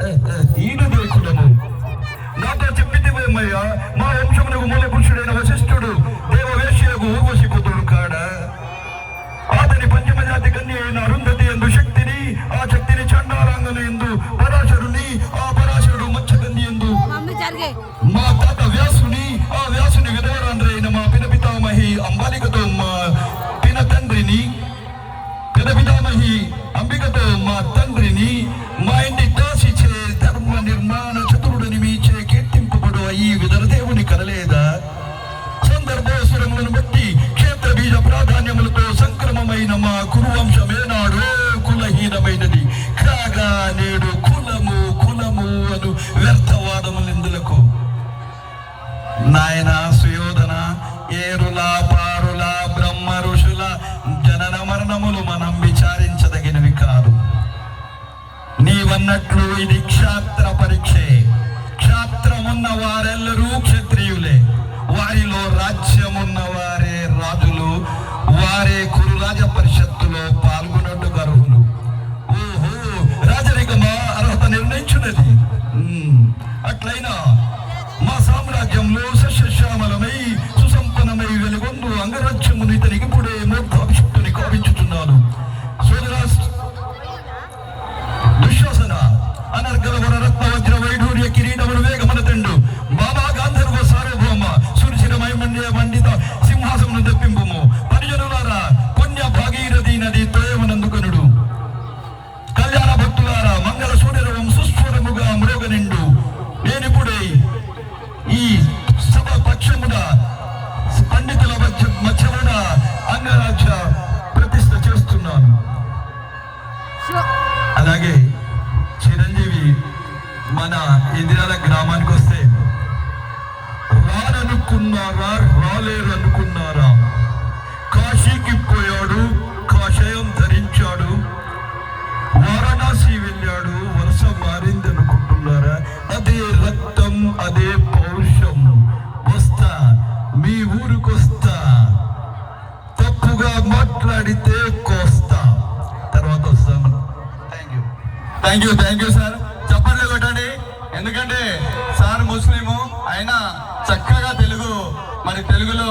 ఈడు దేవుకులము నాతో చెప్పితివేమయ్యా, మా వంశమునకు మూల పురుషుడైన వశిష్ఠుడు దేవవేశ్యకు ఊర్వశి పుత్రుడు కాడ. అతని పంచమజాతి కన్య అయిన అరుంధతి ఎందు శక్తిని, ఆ శక్తిని చండాలాంగను ఎందు పరాశరుని, ఆ పరాశరుడు మత్స్యకన్య ఎందు మా తాత వ్యాసుని, ఆ వ్యాసుని విధవరాంధ్రైన మా పినపితామహి అంబాలికతో మా పిన తండ్రిని, పినపితామహి అంబికతో మా తండ్రిని, మా ఇంటి దాసిచే ధర్మ నిర్మాణ చతురుడని మీచే కీర్తింపబడు ఈ విధరదేవుని కనలేదా? సందర్భోసరములను బట్టి క్షేత్ర బీజ ప్రాధాన్యములతో సంక్రమమైన మా కురువంశమేనాడు కులహీనమైనది కాగా నేడు కులము కులము అను వ్యర్థవాదములెందులకు. నాయన సుయోధన, ఏరుల పారుల బ్రహ్మ ఋషుల జనన మరణములు మనం విచారించదగినవి కాదు. నీవన్నట్లు ఇది క్షాత్ర పరీక్షే. క్షాత్రమున్న వారెల్లరూ క్షత్రియులే. వారిలో రాజ్యమున్న వారే రాజులు, వారే కురురాజ పరిషత్తులో పాల్గొన్నట్టు అర్హులు. ఓహో, రాజరికమా అర్హత నిర్ణయించున్నది. అట్లయినా మా సామ్రాజ్యంలో సస్యశ్యామలమై సుసంపన్నమై వెలుగొందు అంగరాజ్యముని ఇతనికి ఇప్పుడే మూర్ధాభిషక్తుని కావించుతున్నాను. సోదరా దుశ్శాసన, అనర్గల వర రత్న వజ్ర వైఢూర్య కిరీటములు వేగమన తండు బాబా గాంధర్వ సార్వభౌమ సురుచిరమై మండిత సింహాసమును తెప్పింపుము. పరిజనులారా, పుణ్య భాగీరథి నది తోయమనందుకనుడు. కళ్యాణ భక్తులారా, మంగళ సూర్యరవం సుస్ఫురముగా మ్రోగనిండు. నేనిప్పుడే ఈ సభ పక్షమున పండితుల మధ్యమున అంగరాజ్య ప్రతిష్ఠ చేస్తున్నాను. అలాగే చిరంజీవి మన ఇందిరాల గ్రామానికి వస్తే రారనుకున్నారా, రాలేరు అనుకున్నారా? కాశీకి పోయాడు, కాషాయం ధరించాడు. వారణాసి వెళ్ళాడు, వరుస మారింది అనుకుంటున్నారా? అదే రక్తం, అదే పౌరుషం. వస్తా, మీ ఊరికొస్తా. తప్పుగా మాట్లాడితే కోస్తా, తర్వాత వస్తాను. Thank you sir. చప్పట్లు కొట్టండి. ఎందుకంటే సార్ ముస్లిము అయినా చక్కగా తెలుగులో